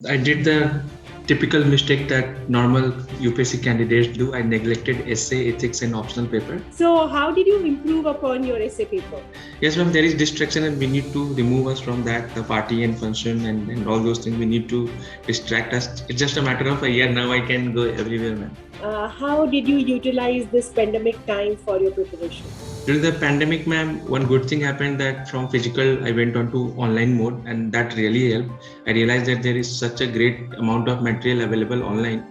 I did the typical mistake that normal UPSC candidates do. I neglected essay, ethics, and optional paper. So how did you improve upon your essay paper? Yes, ma'am, there is distraction and we need to remove us from that, the party and function and all those things. We need to distract us. It's just a matter of a year. Now I can go everywhere, ma'am. How did you utilize this pandemic time for your preparation? During the pandemic, ma'am, one good thing happened that from physical, I went on to online mode and that really helped. I realized that there is such a great amount of material available online.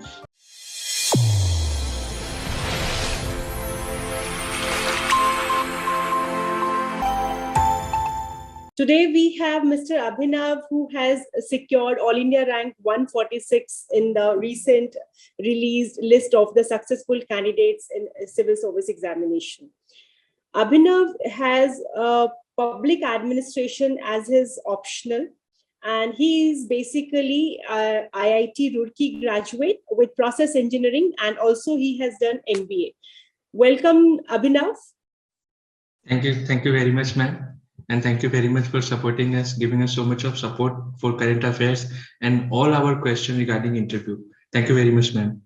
Today we have Mr. Abhinav, who has secured All India rank 146 in the recent released list of the successful candidates in Civil Service Examination. Abhinav has public administration as his optional, and he is basically IIT Roorkee graduate with process engineering, and also he has done MBA. Welcome, Abhinav. Thank you very much, ma'am. And thank you very much for supporting us, giving us so much of support for current affairs and all our questions regarding interview. Thank you very much, ma'am.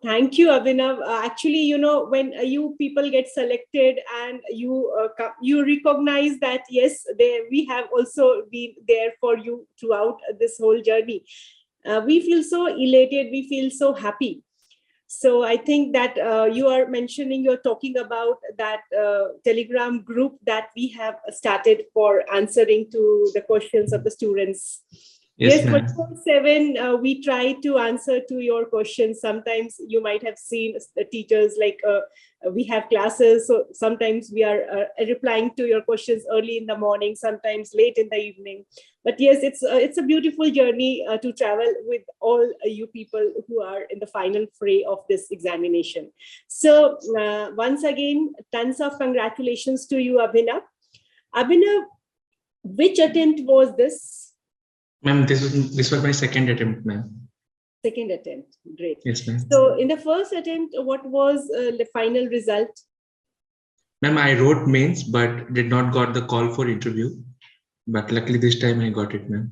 Thank you, Abhinav. Actually, you know, when you people get selected and you recognize that, yes, we have also been there for you throughout this whole journey. We feel so elated, we feel so happy. So I think that you're talking about that Telegram group that we have started for answering to the questions of the students. Yes, 24/7, we try to answer to your questions. Sometimes you might have seen the teachers like we have classes, so sometimes we are replying to your questions early in the morning, sometimes late in the evening. But yes, it's a beautiful journey to travel with all you people who are in the final fray of this examination. So once again, tons of congratulations to you, Abhinav. Abhinav, which attempt was this? Ma'am, this was my second attempt, ma'am. Second attempt, great. Yes, ma'am. So in the first attempt, what was the final result? Ma'am, I wrote mains, but did not got the call for interview. But luckily this time I got it, ma'am.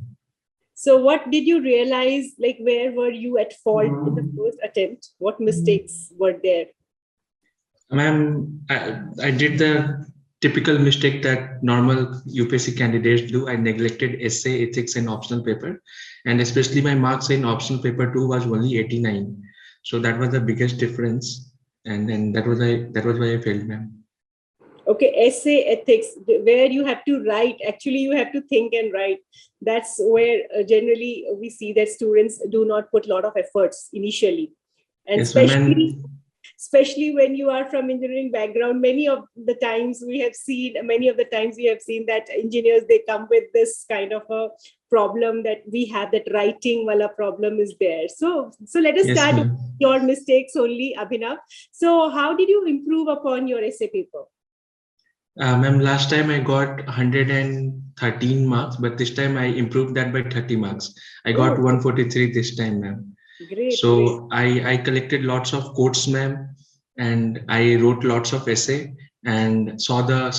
So what did you realize, like where were you at fault in the first attempt? What mistakes were there? Ma'am, I did the typical mistake that normal UPSC candidates do. I neglected essay, ethics, and optional paper, and especially my marks in optional paper 2 was only 89. So that was the biggest difference, and then that was why I failed, ma'am. Okay, essay, ethics, where you have to write. Actually, you have to think and write. That's where generally we see that students do not put a lot of efforts initially, and yes, especially when you are from engineering background. Many of the times we have seen that engineers, they come with this kind of a problem that we have, that writing wala problem is there. So let us start with your mistakes only, Abhinav. So how did you improve upon your essay paper? Ma'am, last time I got 113 marks, but this time I improved that by 30 marks. I got 143 this time, ma'am. Great. So great. I collected lots of quotes, ma'am, and I wrote lots of essay and saw the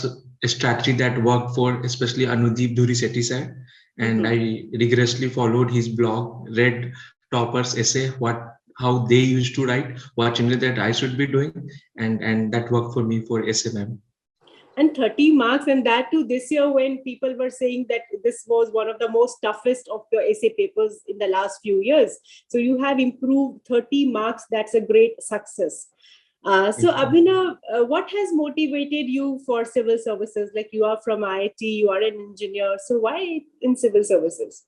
strategy that worked for especially Anudeep Dhuri sir. And I rigorously followed his blog, read toppers essay, how they used to write, what changes that I should be doing, and that worked for me for essay, ma'am. And 30 marks, and that too this year when people were saying that this was one of the most toughest of the essay papers in the last few years. So you have improved 30 marks. That's a great success. So Abhinav, what has motivated you for civil services? Like, you are from IIT, you are an engineer. So why in civil services?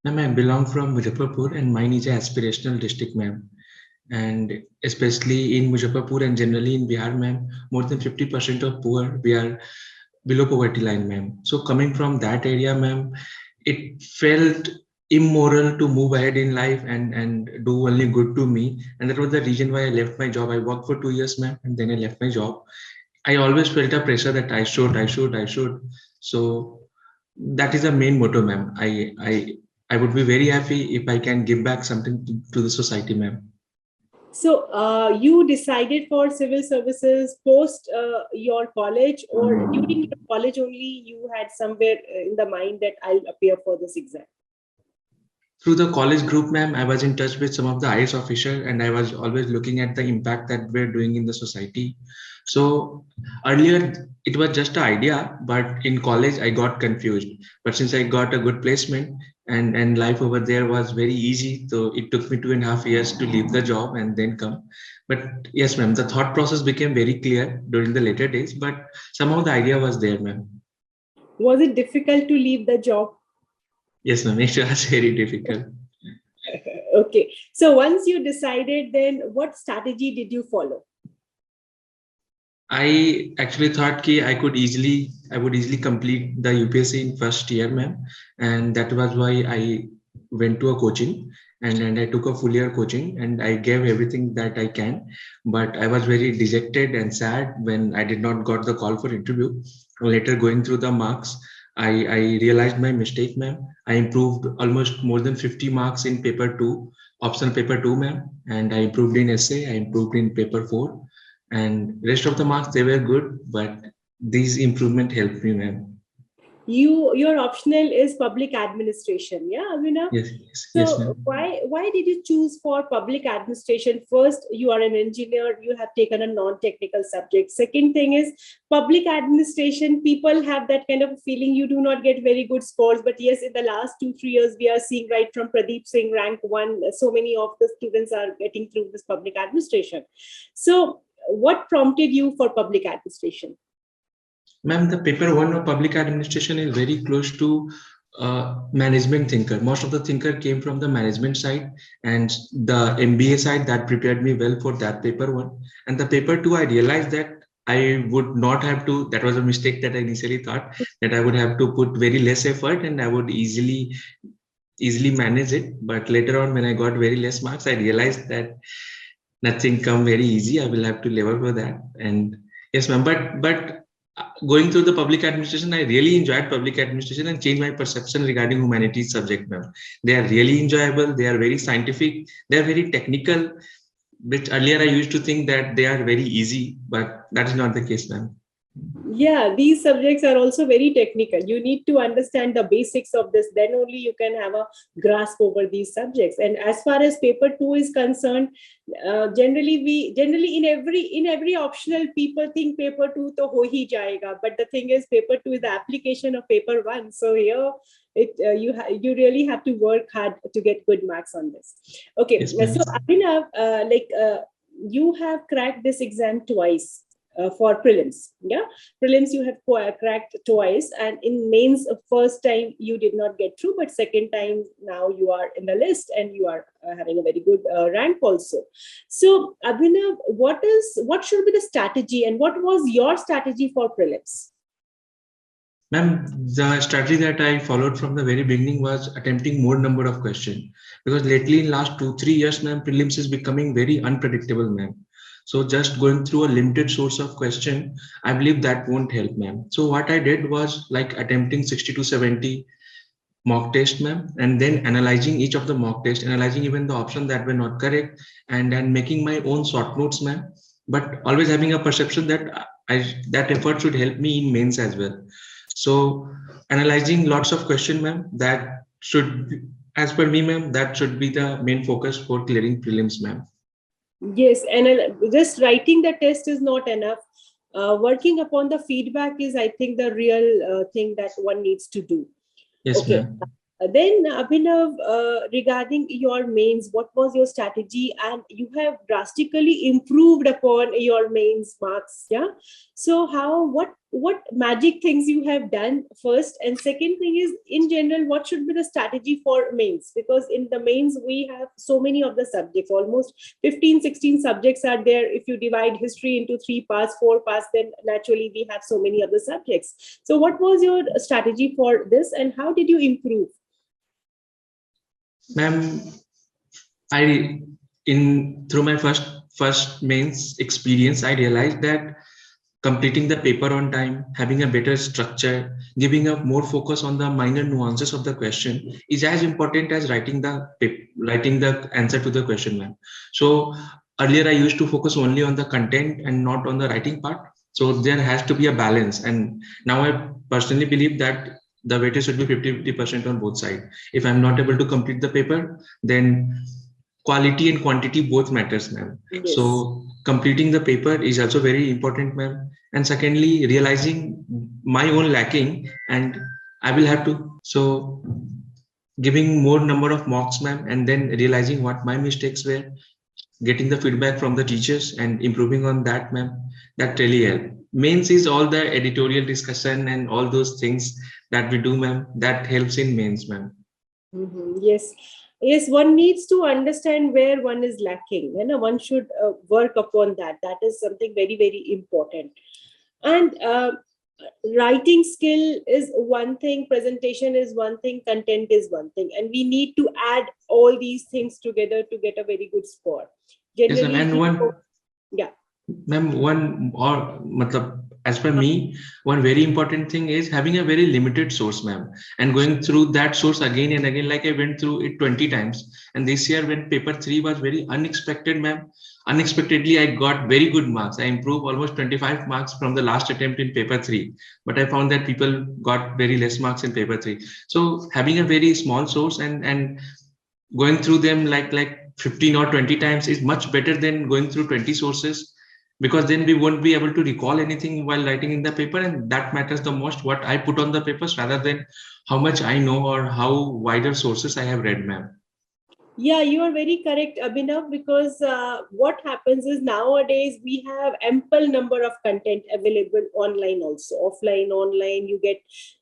Ma'am, I belong from Muzaffarpur and mine is an aspirational district, ma'am. And especially in Muzaffarpur and generally in Bihar, ma'am, more than 50% of poor, we are below poverty line, ma'am. So coming from that area, ma'am, it felt immoral to move ahead in life and do only good to me. And that was the reason why I left my job. I worked for 2 years, ma'am, and then I left my job. I always felt a pressure that I should. So that is the main motto, ma'am. I would be very happy if I can give back something to the society, ma'am. So you decided for civil services post your college, or during your college only you had somewhere in the mind that I'll appear for this exam? Through the college group, ma'am, I was in touch with some of the IAS officers, and I was always looking at the impact that we're doing in the society. So earlier it was just an idea, but in college I got confused. But since I got a good placement and life over there was very easy, so it took me 2.5 years to leave the job and then come. But yes, ma'am, the thought process became very clear during the later days, but somehow the idea was there, ma'am. Was it difficult to leave the job? Yes, ma'am, it was very difficult. Okay. So once you decided, then what strategy did you follow? I actually thought I would easily complete the UPSC in first year, ma'am, and that was why I went to a coaching and I took a full year coaching and I gave everything that I can. But I was very dejected and sad when I did not got the call for interview. Later, going through the marks, I realized my mistake, ma'am. I improved almost more than 50 marks in paper two, optional paper two, ma'am, and I improved in essay. I improved in paper four, and rest of the marks they were good, but these improvement helped me, ma'am. Your optional is public administration, yeah, Abhinav? Yes, yes, yes, So ma'am. why did you choose for public administration? First, you are an engineer, you have taken a non-technical subject. Second thing is public administration, people have that kind of a feeling you do not get very good scores. But yes, in the last 2-3 years, we are seeing right from Pradeep Singh rank 1, so many of the students are getting through this public administration. So what prompted you for public administration? Ma'am, the paper one of public administration is very close to management thinker. Most of the thinker came from the management side, and the MBA side that prepared me well for that paper one. And the paper two, I realized that I would not have to. That was a mistake that I initially thought that I would have to put very less effort and I would easily manage it. But later on, when I got very less marks, I realized that nothing come very easy. I will have to labor for that. And yes, ma'am. But going through the public administration, I really enjoyed public administration and changed my perception regarding humanities subject, ma'am. They are really enjoyable. They are very scientific. They are very technical, which earlier I used to think that they are very easy, but that is not the case, ma'am. Yeah, these subjects are also very technical. You need to understand the basics of this, then only you can have a grasp over these subjects. And as far as paper 2 is concerned, generally in every optional, people think paper 2 to ho hi jayega, but the thing is paper 2 is the application of paper 1. So here you really have to work hard to get good marks on this. Okay, Yes, so Abhinav, you have cracked this exam twice. For prelims, yeah, prelims you have cracked twice, and in mains, first time you did not get through, but second time now you are in the list and you are having a very good rank also. So Abhinav, what should be the strategy, and what was your strategy for prelims? Ma'am, the strategy that I followed from the very beginning was attempting more number of questions, because lately in last 2-3 years, ma'am, prelims is becoming very unpredictable, ma'am. So just going through a limited source of question, I believe that won't help, ma'am. So what I did was like attempting 60 to 70 mock test, ma'am, and then analyzing each of the mock test, analyzing even the options that were not correct, and then making my own short notes, ma'am. But always having a perception that that effort should help me in mains as well. So analyzing lots of questions, ma'am, that should be, as per me, ma'am, that should be the main focus for clearing prelims, ma'am. Yes, and just writing the test is not enough. Working upon the feedback is, I think, the real thing that one needs to do. Yes, Okay. ma'am. Then Abhinav, regarding your mains, what was your strategy? And you have drastically improved upon your mains marks, yeah? So what magic things you have done first? And second thing is, in general, what should be the strategy for mains? Because in the mains, we have so many of the subjects, almost 15-16 subjects are there. If you divide history into 3 parts, 4 parts, then naturally we have so many of the subjects. So what was your strategy for this, and how did you improve? Ma'am, through my first mains experience, I realized that completing the paper on time, having a better structure, giving a more focus on the minor nuances of the question is as important as writing the answer to the question, ma'am. So earlier I used to focus only on the content and not on the writing part. So there has to be a balance. And now I personally believe that the weightage should be 50% on both sides. If I'm not able to complete the paper, then quality and quantity both matters, ma'am. Yes. So completing the paper is also very important, ma'am. And secondly, realizing my own lacking, and I will have to, so giving more number of mocks, ma'am, and then realizing what my mistakes were, getting the feedback from the teachers and improving on that, ma'am. That really help. Mains is all the editorial discussion and all those things that we do, ma'am. That helps in mains, ma'am. Yes. Yes, one needs to understand where one is lacking. One should work upon that. That is something very, very important. And writing skill is one thing, presentation is one thing, content is one thing, and we need to add all these things together to get a very good score. Generally, yes, ma'am. Yeah, ma'am, one or as per me, one very important thing is having a very limited source, ma'am, and going through that source again and again. Like I went through it 20 times, and this year when paper 3 was very unexpected, ma'am, unexpectedly I got very good marks. I improved almost 25 marks from the last attempt in paper 3, but I found that people got very less marks in paper 3. So having a very small source and going through them like 15 or 20 times is much better than going through 20 sources, because then we won't be able to recall anything while writing in the paper, and that matters the most, what I put on the papers, rather than how much I know or how wider sources I have read, ma'am. Yeah, you are very correct, Abhinav, because what happens is nowadays we have ample number of content available online also, offline, online. You get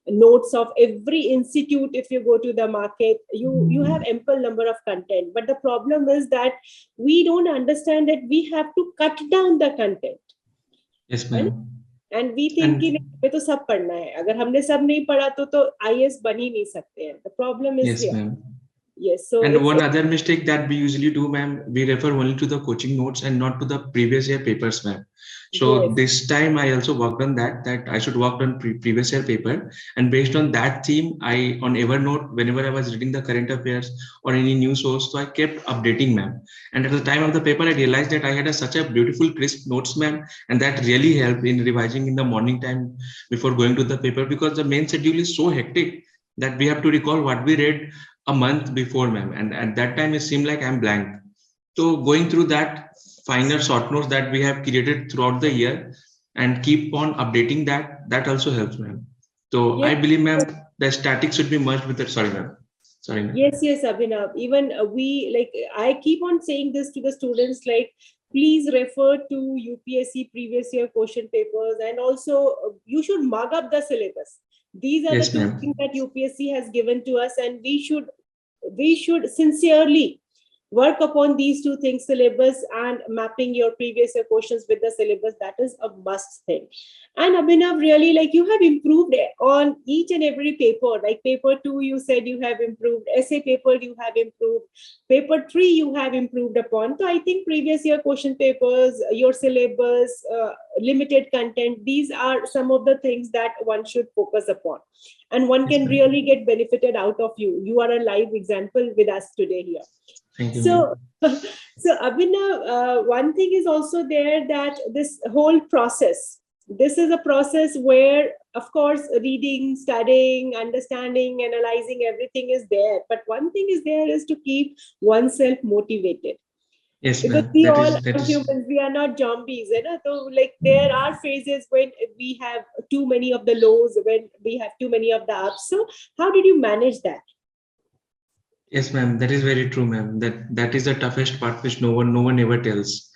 notes of every institute. If you go to the market, you have ample number of content. But the problem is that we don't understand that we have to cut down the content. Yes, ma'am. And we think कि हमें तो सब पढ़ना है. अगर हमने सब नहीं पढ़ा तो IAS बन ही नहीं सकते हैं. The problem is yes, here. Ma'am. Yes. So and one other mistake that we usually do, ma'am, we refer only to the coaching notes and not to the previous year papers, ma'am. So yes, this time I also worked on that I should work on previous year paper, and based on that theme, I on Evernote, whenever I was reading the current affairs or any news source, so I kept updating, ma'am. And at the time of the paper, I realized that I had such a beautiful crisp notes, ma'am, and that really helped in revising in the morning time before going to the paper, because the main schedule is so hectic that we have to recall what we read a month before, ma'am, and at that time it seemed like I'm blank. So going through that finer short notes that we have created throughout the year and keep on updating that also helps, ma'am. So yes, I believe, ma'am, the static should be merged with it. Sorry, ma'am. Sorry, ma'am. Yes, Abhinav. Even I keep on saying this to the students, like, please refer to UPSC previous year question papers, and also you should mug up the syllabus. These are the two things that UPSC has given to us, and we should sincerely work upon these two things, syllabus and mapping your previous year questions with the syllabus. That is a must thing. And Abhinav, really, like, you have improved on each and every paper. Like paper 2, you said you have improved. Essay paper, you have improved. Paper 3, you have improved upon. So I think previous year question papers, your syllabus, limited content, these are some of the things that one should focus upon. And one can really get benefited out of you. You are a live example with us today here. Thank you, so Abhinav, one thing is also there, that this whole process, this is a process where, of course, reading, studying, understanding, analyzing, everything is there. But one thing is there is to keep oneself motivated. Yes, because we all are humans, we are not zombies. So like there are phases when we have too many of the lows, when we have too many of the ups. So how did you manage that? Yes, ma'am, that is very true, ma'am. That is the toughest part, which no one ever tells.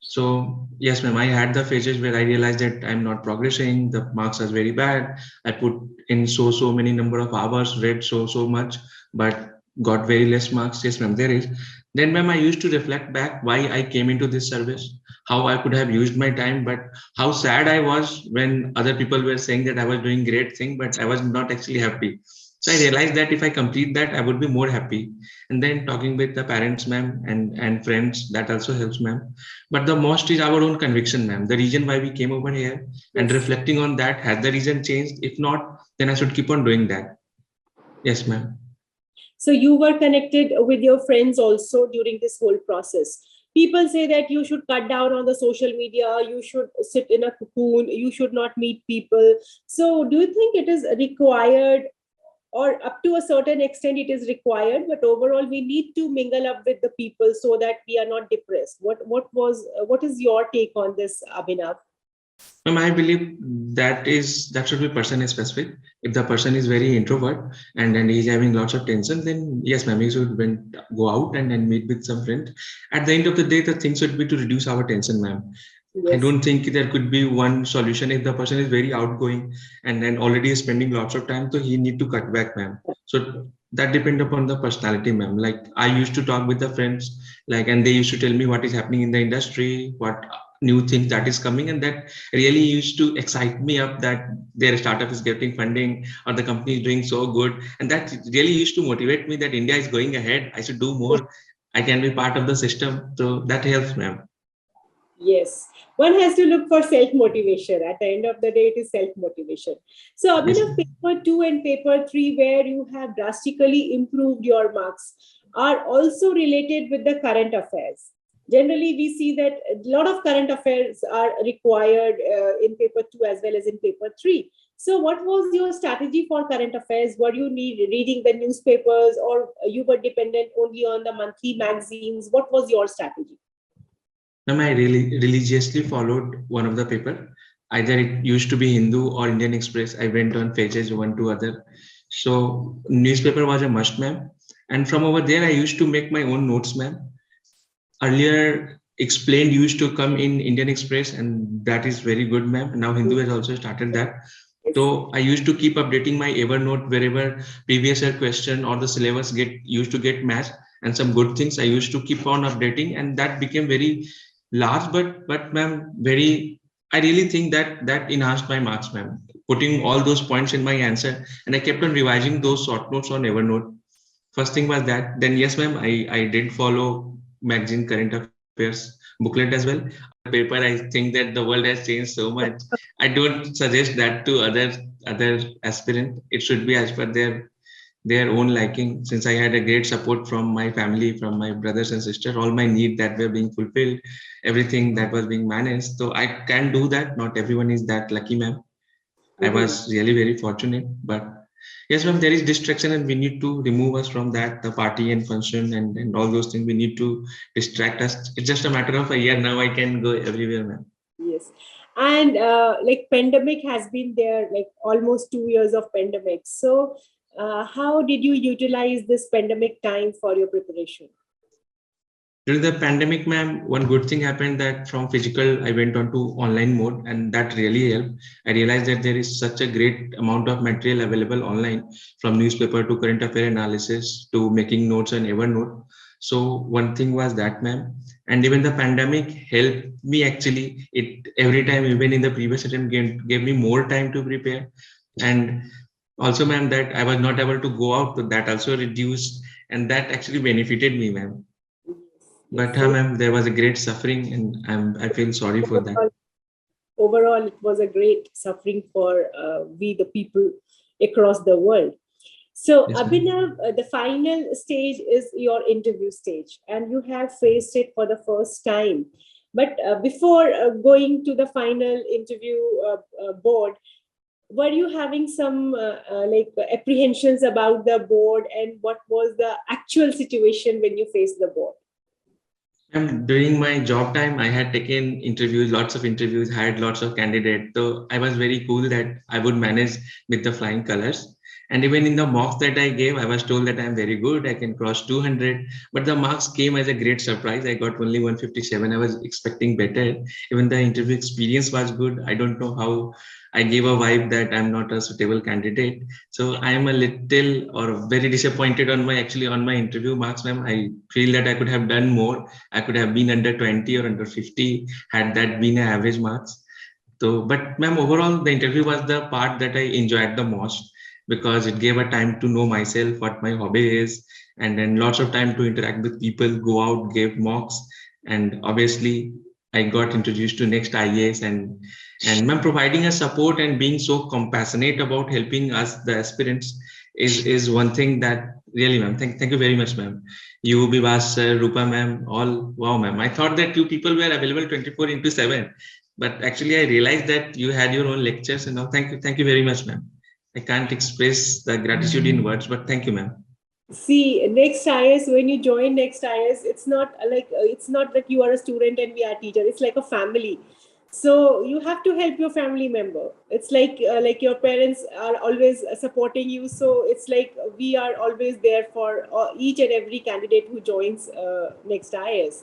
So yes, ma'am, I had the phases where I realized that I'm not progressing, the marks are very bad. I put in so many number of hours, read so much, but got very less marks. Yes, ma'am, there is. Then, ma'am, I used to reflect back why I came into this service, how I could have used my time, but how sad I was when other people were saying that I was doing great thing, but I was not actually happy. So I realized that if I complete that, I would be more happy. And then talking with the parents, ma'am, and friends, that also helps, ma'am. But the most is our own conviction, ma'am. The reason why we came over here, and reflecting on that, has the reason changed? If not, then I should keep on doing that. Yes, ma'am. So you were connected with your friends also during this whole process. People say that you should cut down on the social media, you should sit in a cocoon, you should not meet people. So do you think it is required, or up to a certain extent it is required, but overall we need to mingle up with the people so that we are not depressed? What is your take on this, Abhinav? I believe that should be person specific. If the person is very introvert and then he's having lots of tension, then yes, ma'am, he should go out and then meet with some friends. At the end of the day, the thing should be to reduce our tension, ma'am. I Yes. don't think there could be one solution. If the person is very outgoing and then already is spending lots of time, so he need to cut back, ma'am. So that depends upon the personality, ma'am. Like I used to talk with the friends, like, and they used to tell me what is happening in the industry, what new things that is coming, and that really used to excite me up that their startup is getting funding or the company is doing so good, and that really used to motivate me that India is going ahead. I should do more. I can be part of the system, so that helps, ma'am. Yes, one has to look for self-motivation. At the end of the day, it is self-motivation. So, Yes, Abhinav, paper 2 and paper 3, where you have drastically improved your marks, are also related with the current affairs. Generally, we see that a lot of current affairs are required in paper 2 as well as in paper 3. So, what was your strategy for current affairs? Were you reading the newspapers, or you were dependent only on the monthly magazines? What was your strategy? ma'am, I really religiously followed one of the paper. Either it used to be Hindu or Indian Express. I went on pages one to other. So newspaper was a must, ma'am. And from over there, I used to make my own notes, ma'am. Earlier explained used to come in Indian Express, and that is very good, ma'am. Now Hindu has also started that. So I used to keep updating my Evernote wherever previous year question or the syllabus used to get matched, and some good things I used to keep on updating, and that became very large. But ma'am, very, I really think that enhanced my marks, ma'am. Putting all those points in my answer, and I kept on revising those short notes on Evernote. First thing was that. Then yes, ma'am, I did follow magazine current affairs booklet as well. Paper, I think that the world has changed so much. I don't suggest that to other aspirant. It should be as per their own liking. Since I had a great support from my family, from my brothers and sisters, all my needs that were being fulfilled, everything that was being managed. So I can do that. Not everyone is that lucky, ma'am. I was really very fortunate, but yes, ma'am, there is distraction and we need to remove us from that, the party and function and all those things. We need to distract us. It's just a matter of a year now. I can go everywhere, ma'am. Yes. And like pandemic has been there, like almost 2 years of pandemic. So how did you utilize this pandemic time for your preparation? During the pandemic, ma'am, one good thing happened that from physical, I went on to online mode, and that really helped. I realized that there is such a great amount of material available online, from newspaper to current affair analysis to making notes on Evernote. So one thing was that, ma'am, and even the pandemic helped me actually. It every time, even in the previous attempt, gave me more time to prepare, and also, ma'am, that I was not able to go out, so that also reduced, and that actually benefited me, ma'am. But So ma'am, there was a great suffering, and I feel sorry for that. overall, it was a great suffering for we, the people across the world. So, Yes, ma'am. Abhinav, the final stage is your interview stage, and you have faced it for the first time. But before going to the final interview board, were you having some like apprehensions about the board, and what was the actual situation when you faced the board? During my job time, I had taken interviews, lots of interviews, had lots of candidates. So I was very cool that I would manage with the flying colors. And even in the mocks that I gave, I was told that I'm very good, I can cross 200. But the marks came as a great surprise. I got only 157. I was expecting better. Even the interview experience was good. I don't know how I gave a vibe that I'm not a suitable candidate. So I am a little or very disappointed on my interview marks, ma'am. I feel that I could have done more. I could have been under 20 or under 50 had that been an average marks. So, but ma'am, overall, the interview was the part that I enjoyed the most because it gave a time to know myself, what my hobby is, and then lots of time to interact with people, go out, give mocks, and obviously I got introduced to NEXT IAS and ma'am, providing us support and being so compassionate about helping us, the aspirants, is one thing that Really, ma'am. Thank you very much, ma'am. You, Bivas sir, Rupa ma'am, all wow, ma'am. I thought that you people were available 24/7, but actually I realized that you had your own lectures and all. Thank you very much, ma'am. I can't express the gratitude in words, but thank you, ma'am. See, Next IAS, when you join Next IAS, it's not like it's not that you are a student and we are teacher. It's like a family. So you have to help your family member. It's like your parents are always supporting you. So it's like we are always there for each and every candidate who joins Next IAS.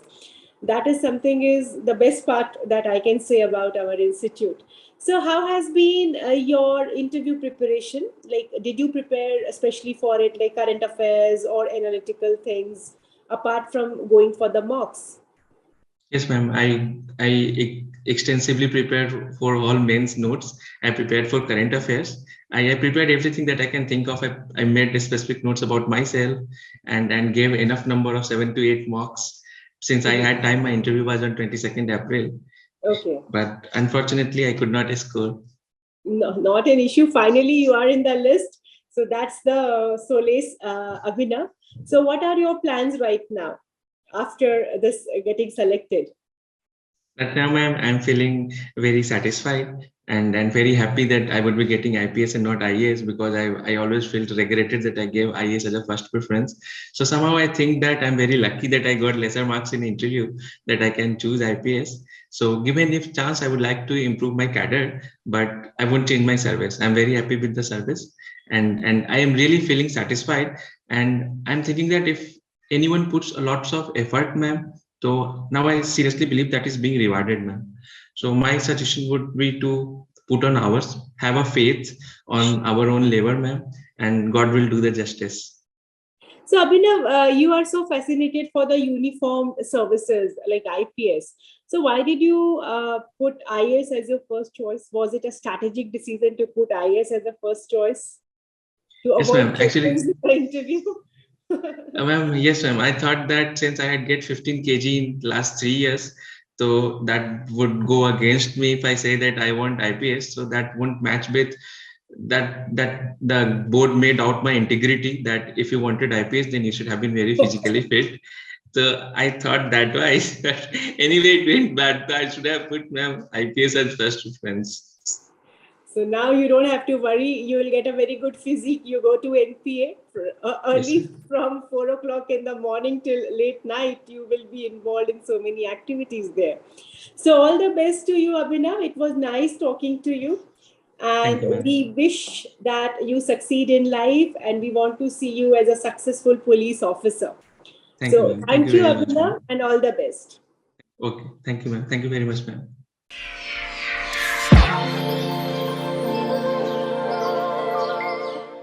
That is something is the best part that I can say about our institute. So how has been your interview preparation? Like, did you prepare especially for it, like current affairs or analytical things, apart from going for the mocks? Yes, ma'am. I extensively prepared for all mains notes. I prepared for current affairs. I prepared everything that I can think of. I made specific notes about myself and gave enough number of 7 to 8 mocks. Since I had time, my interview was on 22nd April. Okay. But unfortunately, I could not score. No, not an issue. Finally, you are in the list. So that's the solace, Abhinav. So what are your plans right now after this getting selected? But now I'm feeling very satisfied and very happy that I would be getting IPS and not IAS, because I always felt regretted that I gave IAS as a first preference. So somehow I think that I'm very lucky that I got lesser marks in interview, that I can choose IPS. So given if chance, I would like to improve my cadre, but I won't change my service. I'm very happy with the service, and I am really feeling satisfied. And I'm thinking that if anyone puts a lots of effort, ma'am, so now I seriously believe that is being rewarded, ma'am. So my suggestion would be to put on hours, have a faith on our own labor, ma'am, and God will do the justice. So, Abhinav, you are so fascinated for the uniform services like IPS. So, why did you put IAS as your first choice? Was it a strategic decision to put IAS as a first choice to Yes, avoid ma'am. Actually, the interview? ma'am, yes, ma'am. I thought that since I had get 15 kg in last 3 years, so that would go against me if I say that I want IPS. So that won't match with that the board made out my integrity, that if you wanted IPS, then you should have been very physically fit. So I thought that wise. But anyway, it went bad. I should have put ma'am IPS as first preference. So now you don't have to worry. You will get a very good physique. You go to NPA Yes, early ma'am. from 4 o'clock in the morning till late night. You will be involved in so many activities there. So all the best to you, Abhinav. It was nice talking to you. Thank And you, ma'am. we wish that you succeed in life, and we want to see you as a successful police officer. Thank you, So ma'am. Thank thank you you, very much, Abhinav, ma'am. and all the best. Okay. Thank you, ma'am. Thank you very much, ma'am.